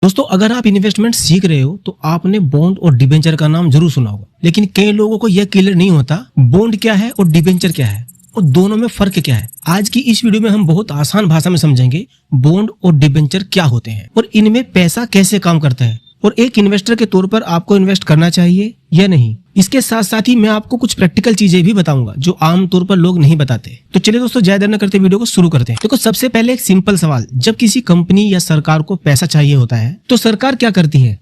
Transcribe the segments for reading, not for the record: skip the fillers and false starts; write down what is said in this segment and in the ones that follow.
दोस्तों, अगर आप इन्वेस्टमेंट सीख रहे हो तो आपने बॉन्ड और डिबेंचर का नाम जरूर सुना होगा, लेकिन कई लोगों को यह क्लियर नहीं होता बॉन्ड क्या है और डिबेंचर क्या है और दोनों में फर्क क्या है। आज की इस वीडियो में हम बहुत आसान भाषा में समझेंगे बॉन्ड और डिबेंचर क्या होते हैं और इनमें पैसा कैसे काम करता है और एक इन्वेस्टर के तौर पर आपको इन्वेस्ट करना चाहिए या नहीं। इसके साथ साथ ही मैं आपको कुछ प्रैक्टिकल चीजें भी बताऊंगा जो आमतौर पर लोग नहीं बताते। तो चलिए दोस्तों, ज्यादा देर न करते वीडियो को शुरू करते हैं। देखो, सबसे पहले एक सिंपल सवाल, जब किसी कंपनी या सरकार को पैसा चाहिए होता है तो सरकार क्या करती है?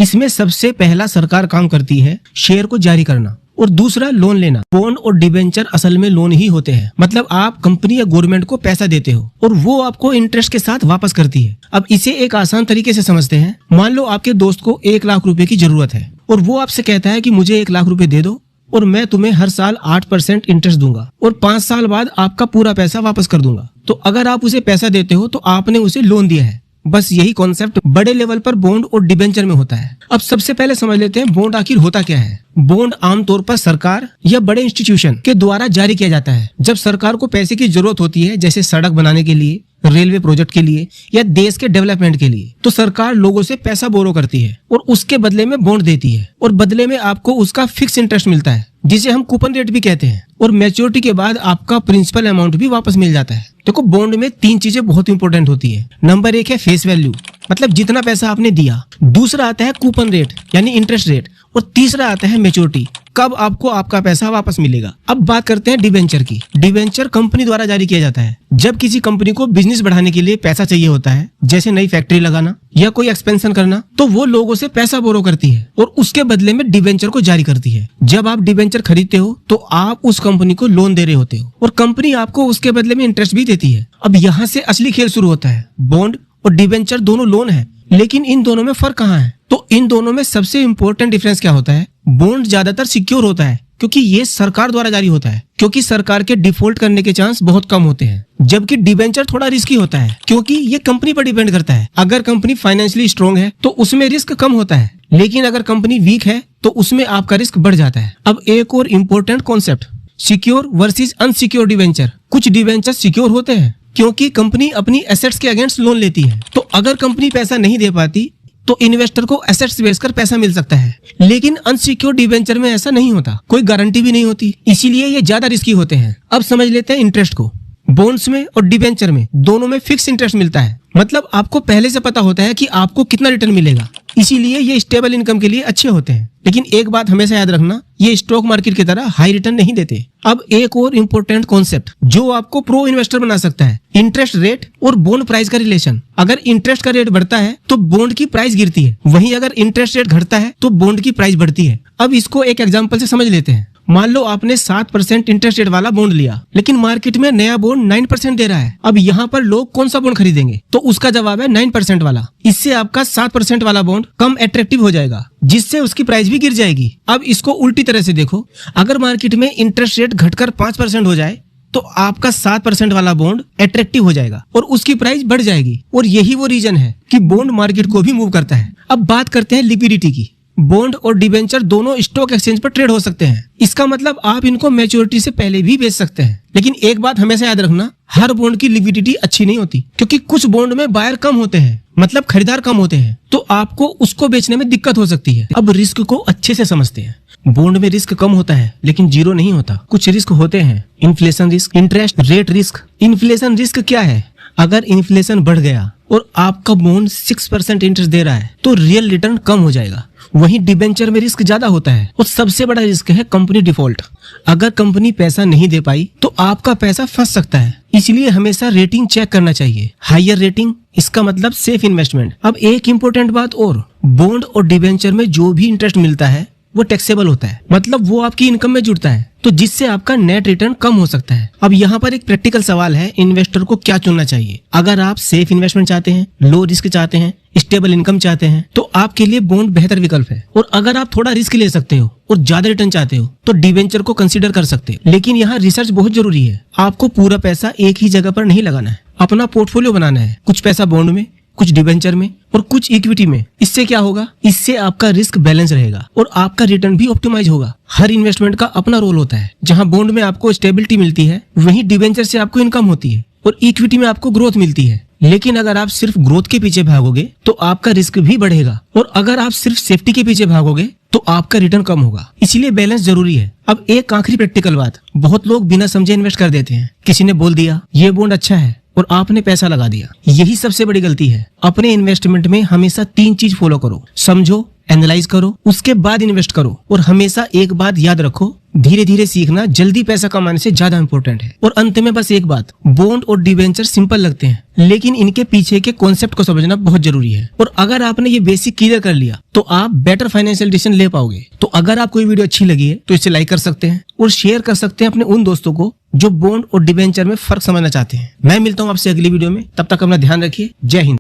इसमें सबसे पहला सरकार काम करती है शेयर को जारी करना और दूसरा लोन लेना। बॉन्ड और डिबेंचर असल में लोन ही होते हैं, मतलब आप कंपनी या गवर्नमेंट को पैसा देते हो और वो आपको इंटरेस्ट के साथ वापस करती है। अब इसे एक आसान तरीके से समझते हैं। मान लो आपके दोस्त को 1 लाख रुपए की जरूरत है और वो आपसे कहता है कि मुझे 1 लाख रुपए दे दो और मैं तुम्हें हर साल 8% इंटरेस्ट दूंगा और 5 साल बाद आपका पूरा पैसा वापस कर दूंगा। तो अगर आप उसे पैसा देते हो तो आपने उसे लोन दिया है। बस यही कॉन्सेप्ट बड़े लेवल पर बॉन्ड और डिबेंचर में होता है। अब सबसे पहले समझ लेते हैं बॉन्ड आखिर होता क्या है। बॉन्ड आमतौर पर सरकार या बड़े इंस्टीट्यूशन के द्वारा जारी किया जाता है। जब सरकार को पैसे की जरूरत होती है, जैसे सड़क बनाने के लिए, रेलवे प्रोजेक्ट के लिए या देश के डेवलपमेंट के लिए, तो सरकार लोगों से पैसा बोरो करती है और उसके बदले में बॉन्ड देती है और बदले में आपको उसका फिक्स इंटरेस्ट मिलता है, जिसे हम कूपन रेट भी कहते हैं, और मैच्योरिटी के बाद आपका प्रिंसिपल अमाउंट भी वापस मिल जाता है। देखो, बॉन्ड में 3 चीजें बहुत इंपॉर्टेंट होती है। नंबर 1 है फेस वैल्यू, मतलब जितना पैसा आपने दिया। दूसरा आता है कूपन रेट यानी इंटरेस्ट रेट, और तीसरा आता है मैच्योरिटी, कब आपको आपका पैसा वापस मिलेगा। अब बात करते हैं डिबेंचर की। डिबेंचर कंपनी द्वारा जारी किया जाता है जब किसी कंपनी को बिजनेस बढ़ाने के लिए पैसा चाहिए होता है, जैसे नई फैक्ट्री लगाना या कोई एक्सपेंशन करना, तो वो लोगों से पैसा बोरो करती है और उसके बदले में डिबेंचर को जारी करती है। जब आप डिबेंचर खरीदते हो तो आप उस कंपनी को लोन दे रहे होते हो और कंपनी आपको उसके बदले में इंटरेस्ट भी देती है। अब यहाँ से असली खेल शुरू होता है। बॉन्ड और डिबेंचर दोनों लोन है, लेकिन इन दोनों में फर्क कहाँ है? तो इन दोनों में सबसे इम्पोर्टेंट डिफरेंस क्या होता है? बॉन्ड ज्यादातर सिक्योर होता है क्योंकि ये सरकार द्वारा जारी होता है, क्योंकि सरकार के डिफॉल्ट करने के चांस बहुत कम होते हैं। जबकि डिबेंचर थोड़ा रिस्की होता है क्योंकि ये कंपनी पर डिपेंड करता है। अगर कंपनी फाइनेंशियली स्ट्रांग है तो उसमें रिस्क कम होता है, लेकिन अगर कंपनी वीक है तो उसमें आपका रिस्क बढ़ जाता है। अब एक और important concept, secure versus unsecure debenture. कुछ डिबेंचर सिक्योर होते हैं क्योंकि कंपनी अपनी एसेट्स के अगेंस्ट लोन लेती है, तो अगर कंपनी पैसा नहीं दे पाती तो इन्वेस्टर को एसेट्स बेचकर पैसा मिल सकता है। लेकिन अनसिक्योर डिबेंचर में ऐसा नहीं होता, कोई गारंटी भी नहीं होती, इसीलिए ये ज्यादा रिस्की होते हैं। अब समझ लेते हैं इंटरेस्ट को। बॉन्ड्स में और डिबेंचर में दोनों में फिक्स इंटरेस्ट मिलता है, मतलब आपको पहले से पता होता है कि आपको कितना रिटर्न मिलेगा, इसीलिए ये स्टेबल इनकम के लिए अच्छे होते हैं। लेकिन एक बात हमेशा याद रखना, ये स्टॉक मार्केट की तरह हाई रिटर्न नहीं देते। अब एक और इम्पोर्टेंट कॉन्सेप्ट जो आपको प्रो इन्वेस्टर बना सकता है, इंटरेस्ट रेट और बॉन्ड प्राइस का रिलेशन। अगर इंटरेस्ट का रेट बढ़ता है तो बॉन्ड की प्राइस गिरती है, वहीं अगर इंटरेस्ट रेट घटता है तो बॉन्ड की प्राइस बढ़ती है। अब इसको एक एग्जांपल से समझ लेते हैं। मान लो आपने 7% इंटरेस्ट रेट वाला बॉन्ड लिया, लेकिन मार्केट में नया बॉन्ड 9% दे रहा है। अब यहाँ पर लोग कौन सा बॉन्ड खरीदेंगे? तो उसका जवाब है 9% वाला। इससे आपका 7% वाला बॉन्ड कम अट्रैक्टिव हो जाएगा, जिससे उसकी प्राइस भी गिर जाएगी। अब इसको उल्टी तरह से देखो, अगर मार्केट में इंटरेस्ट रेट घटकर 5% हो जाए तो आपका 7% वाला बॉन्ड अट्रैक्टिव हो जाएगा और उसकी प्राइस बढ़ जाएगी। और यही वो रीजन है कि बॉन्ड मार्केट को भी मूव करता है। अब बात करते हैं लिक्विडिटी की। बॉन्ड और डिबेंचर दोनों स्टॉक एक्सचेंज पर ट्रेड हो सकते हैं, इसका मतलब आप इनको मैच्योरिटी से पहले भी बेच सकते हैं। लेकिन एक बात हमेशा याद रखना, हर बॉन्ड की लिक्विडिटी अच्छी नहीं होती, क्योंकि कुछ बॉन्ड में बायर कम होते हैं, मतलब खरीदार कम होते हैं, तो आपको उसको बेचने में दिक्कत हो सकती है। अब रिस्क को अच्छे से समझते हैं। बॉन्ड में रिस्क कम होता है लेकिन जीरो नहीं होता। कुछ रिस्क होते हैं, inflation risk, interest rate risk. Inflation risk क्या है? अगर इन्फ्लेशन बढ़ गया और आपका बॉन्ड 6% इंटरेस्ट दे रहा है तो रियल रिटर्न कम हो जाएगा। वहीं डिबेंचर में रिस्क ज्यादा होता है और सबसे बड़ा रिस्क है कंपनी डिफॉल्ट। अगर कंपनी पैसा नहीं दे पाई तो आपका पैसा फंस सकता है, इसलिए हमेशा रेटिंग चेक करना चाहिए। हायर रेटिंग, इसका मतलब सेफ इन्वेस्टमेंट। अब एक इम्पोर्टेंट बात और, बॉन्ड और डिबेंचर में जो भी इंटरेस्ट मिलता है वो टैक्सेबल होता है, मतलब वो आपकी इनकम में जुड़ता है, तो जिससे आपका नेट रिटर्न कम हो सकता है। अब यहाँ पर एक प्रैक्टिकल सवाल है, इन्वेस्टर को क्या चुनना चाहिए? अगर आप सेफ इन्वेस्टमेंट चाहते हैं, लो रिस्क चाहते हैं, स्टेबल इनकम चाहते हैं, तो आपके लिए बॉन्ड बेहतर विकल्प है। और अगर आप थोड़ा रिस्क ले सकते हो और ज्यादा रिटर्न चाहते हो तो डिबेंचर को कंसीडर कर सकते हो। लेकिन यहाँ रिसर्च बहुत जरूरी है। आपको पूरा पैसा एक ही जगह पर नहीं लगाना है, अपना पोर्टफोलियो बनाना है। कुछ पैसा बॉन्ड में, कुछ डिबेंचर में और कुछ इक्विटी में। इससे क्या होगा? इससे आपका रिस्क बैलेंस रहेगा और आपका रिटर्न भी ऑप्टिमाइज होगा। हर इन्वेस्टमेंट का अपना रोल होता है। जहां बॉन्ड में आपको स्टेबिलिटी मिलती है, वहीं डिबेंचर से आपको इनकम होती है और इक्विटी में आपको ग्रोथ मिलती है। लेकिन अगर आप सिर्फ ग्रोथ के पीछे भागोगे तो आपका रिस्क भी बढ़ेगा, और अगर आप सिर्फ सेफ्टी के पीछे भागोगे तो आपका रिटर्न कम होगा। इसीलिए बैलेंस जरूरी है। अब एक आखिरी प्रैक्टिकल बात, बहुत लोग बिना समझे इन्वेस्ट कर देते हैं। किसी ने बोल दिया ये बॉन्ड अच्छा है और आपने पैसा लगा दिया। यही सबसे बड़ी गलती है। अपने इन्वेस्टमेंट में हमेशा 3 चीज फॉलो करो, समझो, एनालाइज करो, उसके बाद इन्वेस्ट करो। और हमेशा एक बात याद रखो, धीरे धीरे सीखना जल्दी पैसा कमाने से ज्यादा इंपॉर्टेंट है। और अंत में बस एक बात, बॉन्ड और डिबेंचर सिंपल लगते हैं, लेकिन इनके पीछे के कॉन्सेप्ट को समझना बहुत जरूरी है। और अगर आपने ये बेसिक क्लियर कर लिया तो आप बेटर फाइनेंशियल डिसीजन ले पाओगे। तो अगर आपको ये वीडियो अच्छी लगी है तो इसे लाइक कर सकते हैं और शेयर कर सकते हैं अपने उन दोस्तों को जो बॉन्ड और डिबेंचर में फर्क समझना चाहते हैं। मैं मिलता हूँ आपसे अगली वीडियो में, तब तक अपना ध्यान रखिए। जय हिंद।